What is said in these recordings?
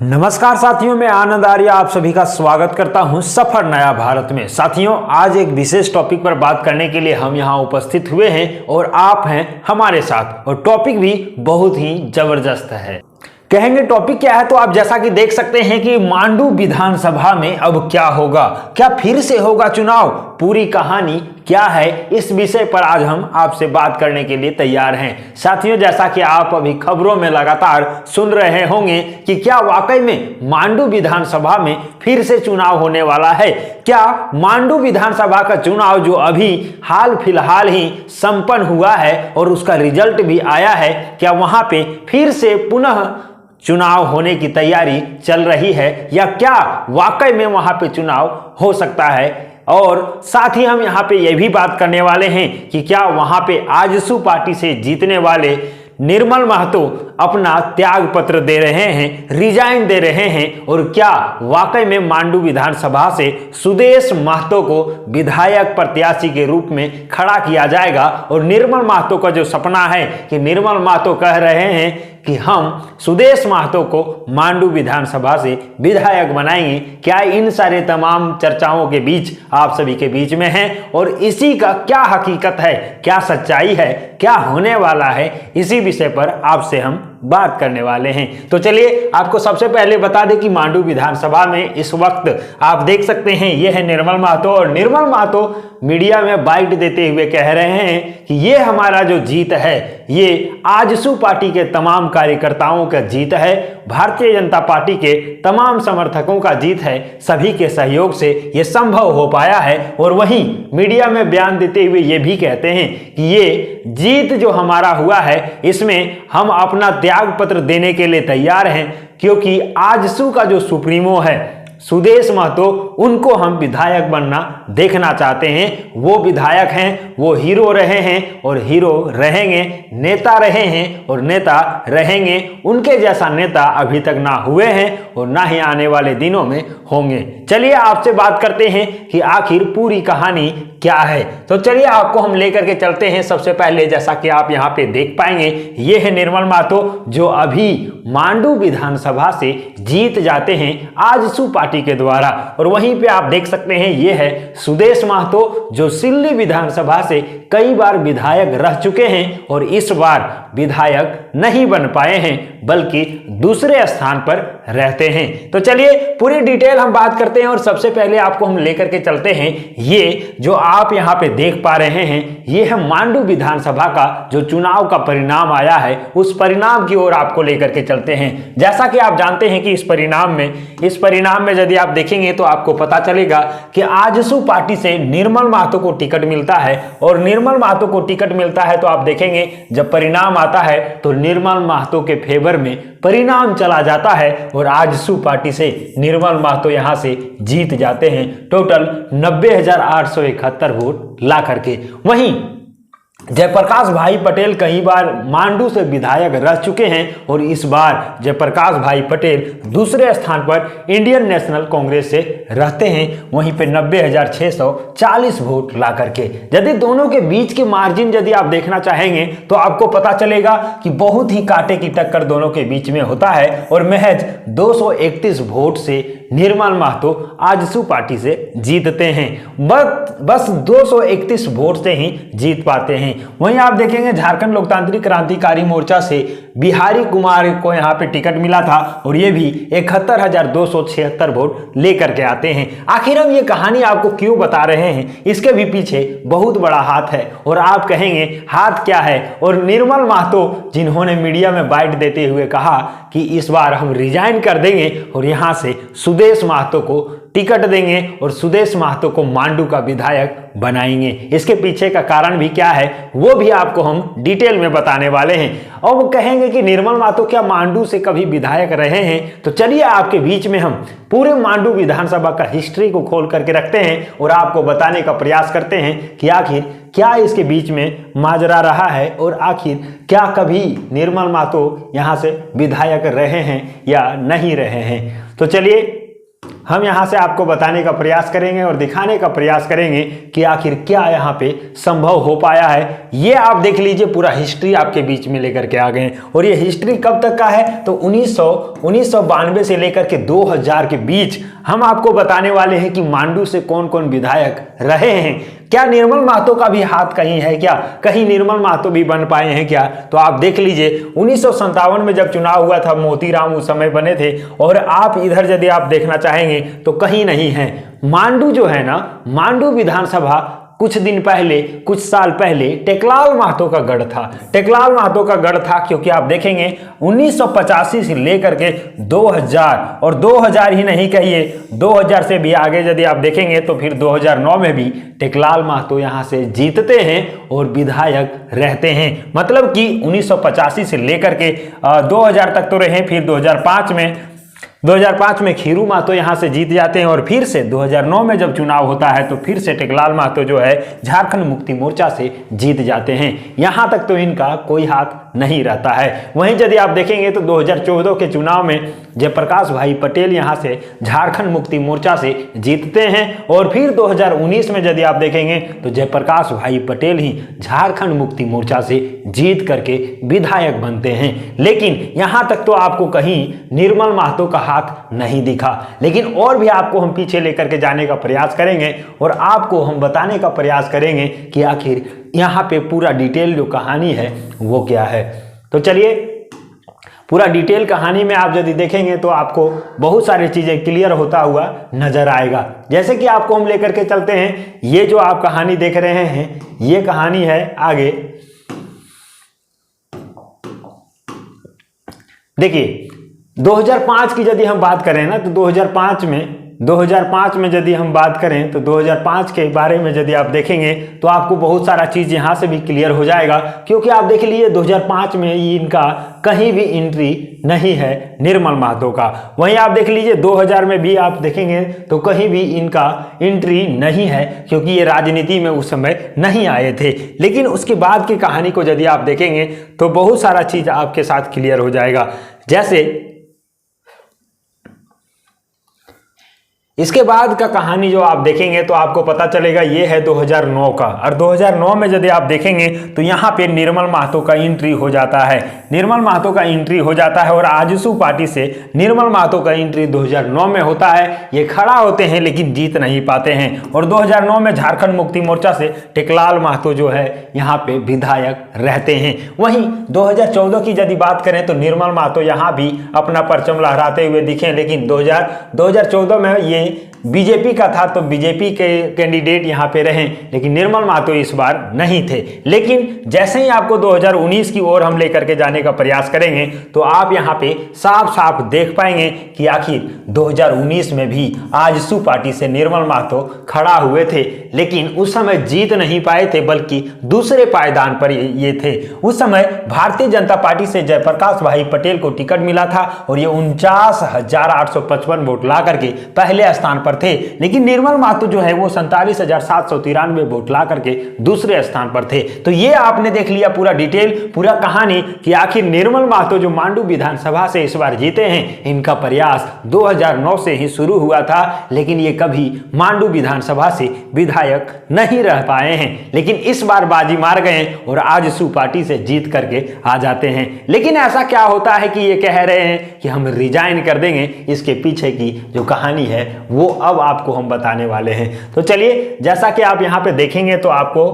नमस्कार साथियों, मैं आनंद आर्य आप सभी का स्वागत करता हूं सफर नया भारत में। साथियों, आज एक विशेष टॉपिक पर बात करने के लिए हम यहां उपस्थित हुए हैं और आप हैं हमारे साथ, और टॉपिक भी बहुत ही जबरदस्त है। कहेंगे टॉपिक क्या है, तो आप जैसा कि देख सकते हैं कि मांडू विधानसभा में अब क्या होगा, क्या फिर से होगा चुनाव, पूरी कहानी क्या है, इस विषय पर आज हम आपसे बात करने के लिए तैयार हैं। साथियों, जैसा कि आप अभी खबरों में लगातार सुन रहे होंगे कि क्या वाकई में मांडू विधानसभा में फिर से चुनाव होने वाला है। क्या मांडू विधानसभा का चुनाव जो अभी हाल फिलहाल ही संपन्न हुआ है और उसका रिजल्ट भी आया है, क्या वहां पे फिर से पुनः चुनाव होने की तैयारी चल रही है, या क्या वाकई में वहां पे चुनाव हो सकता है। और साथ ही हम यहां पे यह भी बात करने वाले हैं कि क्या वहां पे आजसू पार्टी से जीतने वाले निर्मल महतो अपना त्याग पत्र दे रहे हैं, रिजाइन दे रहे हैं, और क्या वाकई में मांडू विधानसभा से सुदेश महतो को विधायक प्रत्याशी के रूप में खड़ा किया जाएगा। और निर्मल महतो का जो सपना है कि निर्मल महतो कह रहे हैं कि हम सुदेश महतो को मांडू विधानसभा से विधायक बनाएंगे, क्या इन सारे तमाम चर्चाओं के बीच आप सभी के बीच में हैं, और इसी का क्या हकीकत है, क्या सच्चाई है, क्या होने वाला है, इसी विषय पर आपसे हम बात करने वाले हैं। तो चलिए आपको सबसे पहले बता दें कि मांडू विधानसभा में इस वक्त आप देख सकते हैं ये है निर्मल महतो, और निर्मल महतो मीडिया में बाइट देते हुए कह रहे हैं कि ये हमारा जो जीत है ये आजसू पार्टी के तमाम कार्यकर्ताओं का जीत है, भारतीय जनता पार्टी के तमाम समर्थकों का जीत है, सभी के सहयोग से ये संभव हो पाया है। और वहीं मीडिया में बयान देते हुए ये भी कहते हैं कि ये जीत जो हमारा हुआ है इसमें हम अपना त्याग पत्र देने के लिए तैयार हैं, क्योंकि आजसू का जो सुप्रीमो है सुदेश महतो, उनको हम विधायक बनना देखना चाहते हैं। वो विधायक हैं, वो हीरो रहे हैं और हीरो रहेंगे, नेता रहे हैं और नेता रहेंगे। उनके जैसा नेता अभी तक ना हुए हैं और ना ही आने वाले दिनों में होंगे। चलिए आपसे बात करते हैं कि आखिर पूरी कहानी क्या है। तो चलिए आपको हम लेकर के चलते हैं। सबसे पहले जैसा कि आप यहाँ पे देख पाएंगे ये है निर्मल महतो जो अभी मांडू विधानसभा से जीत जाते हैं आजसू पार्टी के द्वारा, और वहीं पे आप देख सकते हैं ये है सुदेश महतो जो सिल्ली विधानसभा से कई बार विधायक रह चुके हैं और इस बार विधायक नहीं बन पाए हैं बल्कि दूसरे स्थान पर रहते हैं। तो चलिए पूरी डिटेल हम बात करते हैं, और सबसे पहले आपको हम लेकर के चलते हैं। ये जो आप यहां पे देख पा रहे हैं ये है मांडू विधानसभा का जो चुनाव का परिणाम आया है, उस परिणाम की ओर आपको लेकर के चलते हैं। जैसा कि आप जानते हैं कि इस परिणाम में यदि आप देखेंगे तो आपको पता चलेगा कि आजसू पार्टी से निर्मल महतो को टिकट मिलता है, और निर्मल महतो को टिकट मिलता है तो आप देखेंगे जब परिणाम आता है तो निर्मल महतो के फेवर में परिणाम चला जाता है, और आजसू पार्टी से निर्मल महतो यहां से जीत जाते हैं टोटल 90,871 वोट ला करके। वहीं जयप्रकाश भाई पटेल कई बार मांडू से विधायक रह चुके हैं, और इस बार जयप्रकाश भाई पटेल दूसरे स्थान पर इंडियन नेशनल कांग्रेस से रहते हैं, वहीं पे 90,640 वोट ला करके। यदि दोनों के बीच के मार्जिन यदि आप देखना चाहेंगे तो आपको पता चलेगा कि बहुत ही कांटे की टक्कर दोनों के बीच में होता है, और महज 231 वोट से निर्मल महतो आजसू पार्टी से जीतते हैं। बस 231 वोट से ही जीत पाते हैं। वहीं आप देखेंगे झारखंड लोकतांत्रिक क्रांतिकारी मोर्चा से बिहारी कुमार को यहां पे टिकट मिला था, और ये भी 71,276 वोट लेकर के आते हैं। आखिर हम ये कहानी आपको क्यों बता रहे हैं, इसके भी पीछे बहुत बड़ा हाथ है, और आप कहेंगे हाथ क्या है। और निर्मल महतो जिन्होंने मीडिया में बाइट देते हुए कहा कि इस बार हम रिजाइन कर देंगे और यहां से सुदेश महतो को टिकट देंगे और सुदेश महतो को मांडू का विधायक बनाएंगे, इसके पीछे का कारण भी क्या है वो भी आपको हम डिटेल में बताने वाले हैं। और वो कहेंगे कि निर्मल महतो क्या मांडू से कभी विधायक रहे हैं, तो चलिए आपके बीच में हम पूरे मांडू विधानसभा का हिस्ट्री को खोल करके रखते हैं और आपको बताने का प्रयास करते हैं कि आखिर क्या इसके बीच में माजरा रहा है, और आखिर क्या कभी निर्मल महतो यहां से विधायक रहे हैं या नहीं रहे हैं। तो चलिए हम यहाँ से आपको बताने का प्रयास करेंगे और दिखाने का प्रयास करेंगे कि आखिर क्या यहाँ पे संभव हो पाया है। ये आप देख लीजिए, पूरा हिस्ट्री आपके बीच में लेकर के आ गए हैं। और ये हिस्ट्री कब तक का है, तो 1992 से लेकर के 2000 के बीच हम आपको बताने वाले हैं कि मांडू से कौन कौन विधायक रहे हैं। क्या निर्मल महतो का भी हाथ कहीं है क्या, कहीं निर्मल महतो भी बन पाए हैं क्या? तो आप देख लीजिए 1957 में जब चुनाव हुआ था, मोतीराम उस समय बने थे। और आप इधर यदि आप देखना चाहेंगे तो कहीं नहीं है। मांडू जो है ना, मांडू विधानसभा कुछ दिन पहले, कुछ साल पहले टेकलाल महतो का गढ़ था। टेकलाल महतो का गढ़ था क्योंकि आप देखेंगे 1985 से लेकर के 2000, और 2000 ही नहीं कहिए, 2000 से भी आगे यदि आप देखेंगे तो फिर 2009 में भी टेकलाल महतो यहां से जीतते हैं और विधायक रहते हैं। मतलब कि 1985 से लेकर के 2000 तक तो रहे, फिर 2005 में खीरू महतो यहां से जीत जाते हैं। और फिर से 2009 में जब चुनाव होता है तो फिर से टेकलाल महतो जो है झारखंड मुक्ति मोर्चा से जीत जाते हैं। यहां तक तो इनका कोई हाथ नहीं रहता है। वहीं यदि आप देखेंगे तो 2014 के चुनाव में जयप्रकाश भाई पटेल यहां से झारखंड मुक्ति मोर्चा से जीतते हैं। और फिर 2019 में यदि आप देखेंगे तो जयप्रकाश भाई पटेल ही झारखंड मुक्ति मोर्चा से जीत करके विधायक बनते हैं। लेकिन यहां तक तो आपको कहीं निर्मल महतो का हाथ नहीं दिखा। लेकिन और भी आपको हम पीछे लेकर के जाने का प्रयास करेंगे और आपको हम बताने का प्रयास करेंगे कि आखिर यहाँ पे पूरा डिटेल जो कहानी है वो क्या है। तो चलिए, पूरा डिटेल कहानी में आप यदि देखेंगे तो आपको बहुत सारी चीजें क्लियर होता हुआ नजर आएगा। जैसे कि आपको हम लेकर के चलते हैं, ये जो आप कहानी देख रहे हैं ये कहानी है आगे। देखिए 2005 की यदि हम बात करें ना, तो 2005 में यदि हम बात करें तो 2005 के बारे में यदि आप देखेंगे तो आपको बहुत सारा चीज़ यहाँ से भी क्लियर हो जाएगा। क्योंकि आप देख लीजिए 2005 में इनका कहीं भी एंट्री नहीं है निर्मल महतो का। वहीं आप देख लीजिए 2000 में भी आप देखेंगे तो कहीं भी इनका एंट्री नहीं है, क्योंकि ये राजनीति में उस समय नहीं आए थे। लेकिन उसके बाद की कहानी को यदि आप देखेंगे तो बहुत सारा चीज़ आपके साथ क्लियर हो जाएगा। जैसे इसके बाद का कहानी जो आप देखेंगे तो आपको पता चलेगा ये है 2009 का। और 2009 में यदि आप देखेंगे तो यहाँ पे निर्मल महतो का एंट्री हो जाता है। निर्मल महतो का एंट्री हो जाता है और आजसू पार्टी से निर्मल महतो का एंट्री 2009 में होता है। ये खड़ा होते हैं लेकिन जीत नहीं पाते हैं। और 2009 में झारखंड मुक्ति मोर्चा से टेकलाल महतो जो है यहाँ पे विधायक रहते हैं। वहीं 2014 की यदि बात करें तो निर्मल महतो यहाँ भी अपना परचम लहराते हुए दिखे। लेकिन 2014 में ये बीजेपी का था तो बीजेपी के कैंडिडेट यहां पे रहे, लेकिन निर्मल महतो इस बार नहीं थे। लेकिन जैसे ही आपको 2019 की ओर हम लेकर के जाने का प्रयास करेंगे तो आप यहां पे साफ साफ देख पाएंगे कि आखिर 2019 में भी आजसू पार्टी से निर्मल महतो खड़ा हुए थे, लेकिन उस समय जीत नहीं पाए थे, बल्कि दूसरे पायदान पर ये थे। उस समय भारतीय जनता पार्टी से जयप्रकाश भाई पटेल को टिकट मिला था और ये 49,855 वोट ला करके पहले स्थान पर थे। लेकिन निर्मल महतो जो है वो 47,793 वोट ला करके दूसरे स्थान पर थे। तो ये आपने देख लिया पूरा डिटेल, पूरा कहानी कि आखिर निर्मल महतो जो मांडू विधानसभा से इस बार जीते हैं, इनका प्रयास 2009 से ही शुरू हुआ था, लेकिन ये कभी मांडू विधानसभा से विधायक नहीं रह पाए हैं। लेकिन इस बार बाजी मार गए और आजसू पार्टी से जीत करके आ जाते हैं। लेकिन ऐसा क्या होता है कि ये कह रहे हैं कि हम रिजाइन कर देंगे, इसके पीछे की जो कहानी है वो अब आपको हम बताने वाले हैं। तो चलिए, जैसा कि आप यहाँ पे देखेंगे तो आपको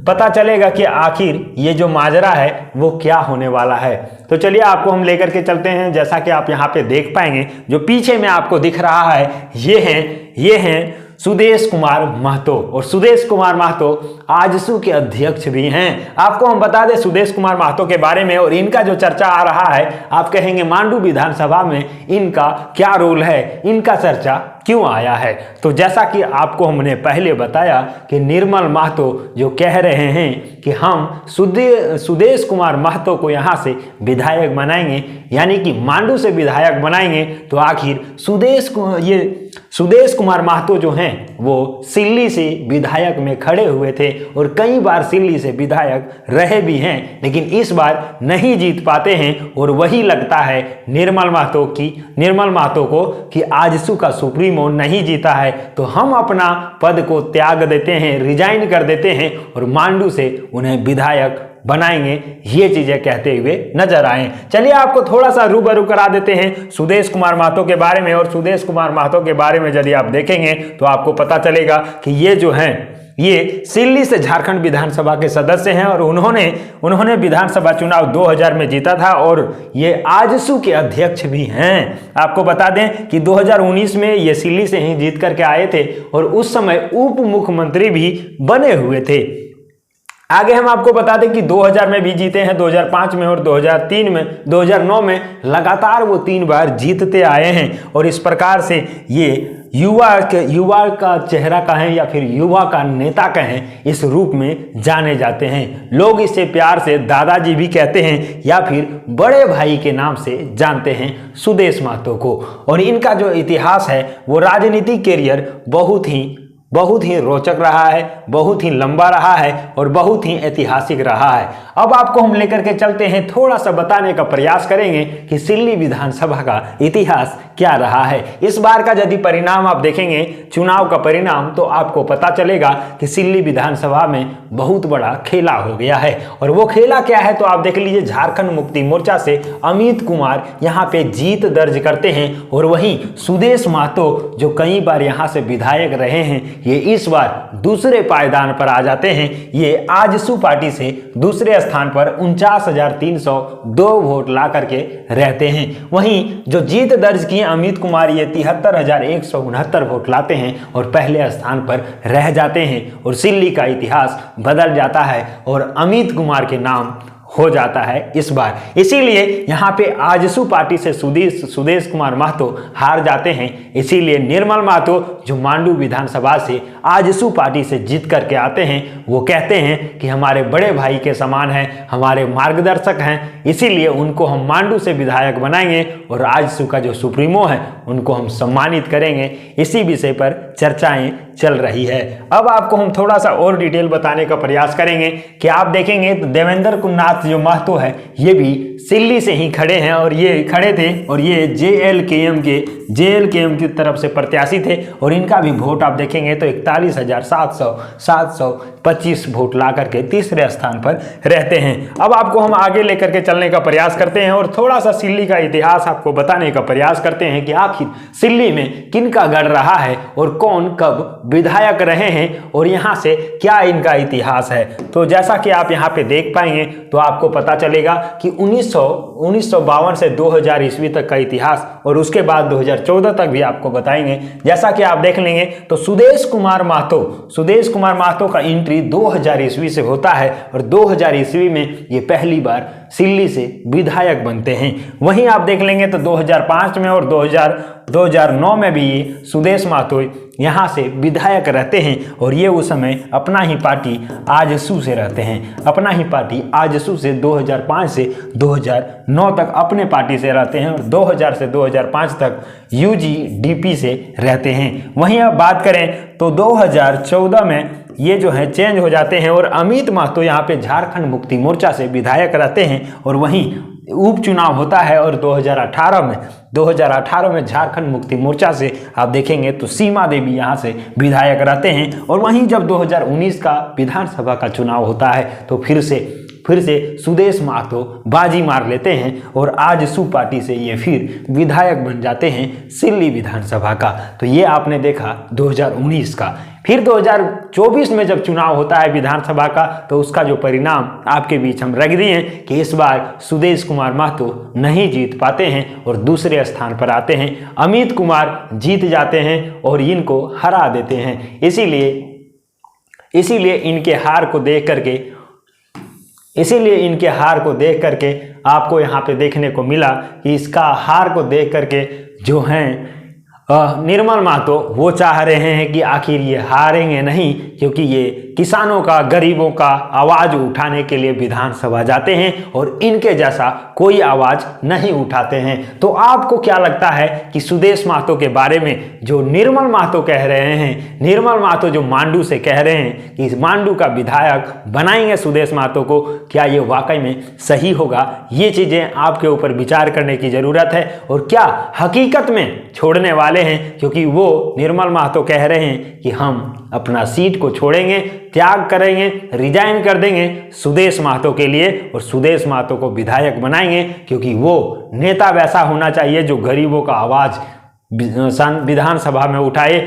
पता चलेगा कि आखिर ये जो माजरा है वो क्या होने वाला है। तो चलिए आपको हम लेकर के चलते हैं। जैसा कि आप यहाँ पे देख पाएंगे, जो पीछे में आपको दिख रहा है ये हैं सुदेश कुमार महतो। और सुदेश कुमार महतो आजसू के अध्यक्ष भी हैं। आपको हम बता दें सुदेश कुमार महतो के बारे में, और इनका जो चर्चा आ रहा है, आप कहेंगे मांडू विधानसभा में इनका क्या रोल है, इनका चर्चा क्यों आया है। तो जैसा कि आपको हमने पहले बताया कि निर्मल महतो जो कह रहे हैं कि हम सुदेश कुमार महतो को यहाँ से विधायक बनाएंगे, यानी कि मांडू से विधायक बनाएंगे, तो आखिर सुदेश कुमार महतो जो हैं वो सिल्ली से विधायक में खड़े हुए थे और कई बार सिल्ली से विधायक रहे भी हैं, लेकिन इस बार नहीं जीत पाते हैं। और वही लगता है निर्मल महतो को कि आजसू का सुप्रीम सुप्रीमो नहीं जीता है तो हम अपना पद को त्याग देते हैं, रिजाइन कर देते हैं और मांडू से उन्हें विधायक बनाएंगे, ये चीजें कहते हुए नजर आए। चलिए आपको थोड़ा सा रूबरू करा देते हैं सुदेश कुमार महतो के बारे में। और सुदेश कुमार महतो के बारे में यदि आप देखेंगे तो आपको पता चलेगा कि ये जो हैं ये सिल्ली से झारखंड विधानसभा के सदस्य हैं और उन्होंने विधानसभा चुनाव 2000 में जीता था और ये आजसू के अध्यक्ष भी हैं। आपको बता दें कि 2019 में ये सिल्ली से ही जीत करके आए थे और उस समय उप मुख्यमंत्री भी बने हुए थे। आगे हम आपको बता दें कि 2000 में भी जीते हैं, 2005 में और 2003 में, 2009 में लगातार वो 3 बार जीतते आए हैं। और इस प्रकार से ये युवा का चेहरा कहें या फिर युवा का नेता कहें, इस रूप में जाने जाते हैं। लोग इसे प्यार से दादाजी भी कहते हैं या फिर बड़े भाई के नाम से जानते हैं सुदेश महतो को। और इनका जो इतिहास है वो राजनीतिक कैरियर बहुत ही रोचक रहा है, बहुत ही लंबा रहा है और बहुत ही ऐतिहासिक रहा है। अब आपको हम लेकर के चलते हैं, थोड़ा सा बताने का प्रयास करेंगे कि सिल्ली विधानसभा का इतिहास क्या रहा है। इस बार का यदि परिणाम आप देखेंगे, चुनाव का परिणाम, तो आपको पता चलेगा कि सिल्ली विधानसभा में बहुत बड़ा खेला हो गया है। और वो खेला क्या है तो आप देख लीजिए, झारखंड मुक्ति मोर्चा से अमित कुमार यहाँ पे जीत दर्ज करते हैं और वहीं सुदेश महतो जो कई बार यहाँ से विधायक रहे हैं, ये इस बार दूसरे पायदान पर आ जाते हैं। ये आजसू पार्टी से दूसरे स्थान पर 49,302 वोट ला करके रहते हैं। वहीं जो जीत दर्ज किए अमित कुमार, ये 73,169 वोट लाते हैं और पहले स्थान पर रह जाते हैं और सिल्ली का इतिहास बदल जाता है और अमित कुमार के नाम हो जाता है इस बार। इसीलिए यहाँ पे आजसू पार्टी से सुदेश कुमार महतो हार जाते हैं। इसीलिए निर्मल महतो जो मांडू विधानसभा से आजसू पार्टी से जीत करके आते हैं, वो कहते हैं कि हमारे बड़े भाई के समान हैं, हमारे मार्गदर्शक हैं, इसीलिए उनको हम मांडू से विधायक बनाएंगे और आजसू का जो सुप्रीमो है उनको हम सम्मानित करेंगे। इसी विषय पर चर्चाएं चल रही है। अब आपको हम थोड़ा सा और डिटेल बताने का प्रयास करेंगे कि आप देखेंगे तो देवेंद्र कुन्नाथ जो महतो है ये भी सिल्ली से ही खड़े हैं और ये खड़े थे और ये JLKM की तरफ से प्रत्याशी थे और इनका भी वोट आप देखेंगे तो 41,725 वोट ला करके तीसरे स्थान पर रहते हैं। अब आपको हम आगे लेकर के चलने का प्रयास करते हैं और थोड़ा सा सिल्ली का इतिहास आपको बताने का प्रयास करते हैं कि आखिर सिल्ली में किनका गढ़ रहा है और कौन कब विधायक रहे हैं और यहाँ से क्या इनका इतिहास है। तो जैसा कि आप यहाँ पे देख पाएंगे तो आपको पता चलेगा कि 1952 से 2000 ईस्वी तक का इतिहास और उसके बाद 2014 तक भी आपको बताएंगे। जैसा कि आप देख लेंगे तो सुदेश कुमार महतो का एंट्री 2000 ईस्वी से होता है और 2000 ईस्वी में ये पहली बार सिल्ली से विधायक बनते हैं। वहीं आप देख लेंगे तो 2005 में और 2009 में भी ये सुदेश महतो यहाँ से विधायक रहते हैं और ये उस समय अपना ही पार्टी आजसू से रहते हैं। अपना ही पार्टी आजसू से 2005 से 2009 तक अपने पार्टी से रहते हैं और 2000 से 2005 तक UGDP से रहते हैं। वहीं अब बात करें तो 2014 में ये जो है चेंज हो जाते हैं और अमित महतो यहाँ पे झारखंड मुक्ति मोर्चा से विधायक रहते हैं और वहीं उपचुनाव होता है और 2018 में झारखंड मुक्ति मोर्चा से आप देखेंगे तो सीमा देवी यहाँ से विधायक रहते हैं। और वहीं जब 2019 का विधानसभा का चुनाव होता है तो फिर से सुदेश महतो बाजी मार लेते हैं और आजसू पार्टी से ये फिर विधायक बन जाते हैं सिल्ली विधानसभा का। तो ये आपने देखा 2019 का। फिर 2024 में जब चुनाव होता है विधानसभा का तो उसका जो परिणाम आपके बीच हम रख दिए हैं कि इस बार सुदेश कुमार महतो नहीं जीत पाते हैं और दूसरे स्थान पर आते हैं। अमित कुमार जीत जाते हैं और इनको हरा देते हैं। इसीलिए इनके हार को देख करके आपको यहाँ पे देखने को मिला कि इसका हार को देख करके जो हैं निर्मल महतो वो चाह रहे हैं कि आखिर ये हारेंगे नहीं, क्योंकि ये किसानों का, गरीबों का आवाज उठाने के लिए विधानसभा जाते हैं और इनके जैसा कोई आवाज नहीं उठाते हैं। तो आपको क्या लगता है कि सुदेश महतो के बारे में जो निर्मल महतो कह रहे हैं, निर्मल महतो जो मांडू से कह रहे हैं कि मांडू का विधायक बनाएंगे सुदेश महतो को, क्या ये वाकई में सही होगा? ये चीजें आपके ऊपर विचार करने की जरूरत है। और क्या हकीकत में छोड़ने वाले हैं? क्योंकि वो निर्मल महतो कह रहे हैं कि हम अपना सीट को छोड़ेंगे, त्याग करेंगे, रिजाइन कर देंगे सुदेश महतो के लिए और सुदेश महतो को विधायक बनाएंगे, क्योंकि वो नेता वैसा होना चाहिए जो गरीबों का आवाज विधानसभा में उठाए,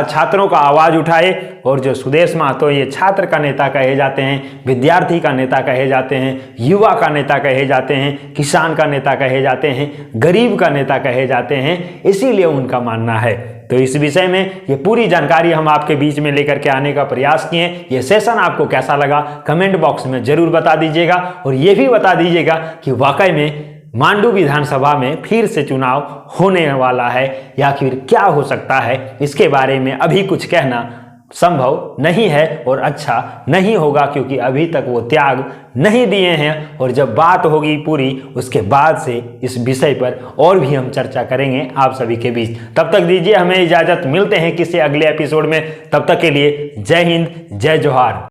छात्रों का आवाज उठाए। और जो सुदेश महतो ये छात्र का नेता कहे जाते हैं, विद्यार्थी का नेता कहे जाते हैं, युवा का नेता कहे जाते हैं, किसान का नेता कहे जाते हैं, गरीब का नेता कहे जाते हैं, इसीलिए उनका मानना है। तो इस विषय में ये पूरी जानकारी हम आपके बीच में लेकर के आने का प्रयास किए। ये सेशन आपको कैसा लगा कमेंट बॉक्स में जरूर बता दीजिएगा और ये भी बता दीजिएगा कि वाकई में मांडू विधानसभा में फिर से चुनाव होने वाला है या फिर क्या हो सकता है। इसके बारे में अभी कुछ कहना संभव नहीं है और अच्छा नहीं होगा, क्योंकि अभी तक वो त्याग नहीं दिए हैं। और जब बात होगी पूरी, उसके बाद से इस विषय पर और भी हम चर्चा करेंगे आप सभी के बीच। तब तक दीजिए हमें इजाजत, मिलते हैं किसी अगले एपिसोड में। तब तक के लिए जय हिंद, जय जोहार।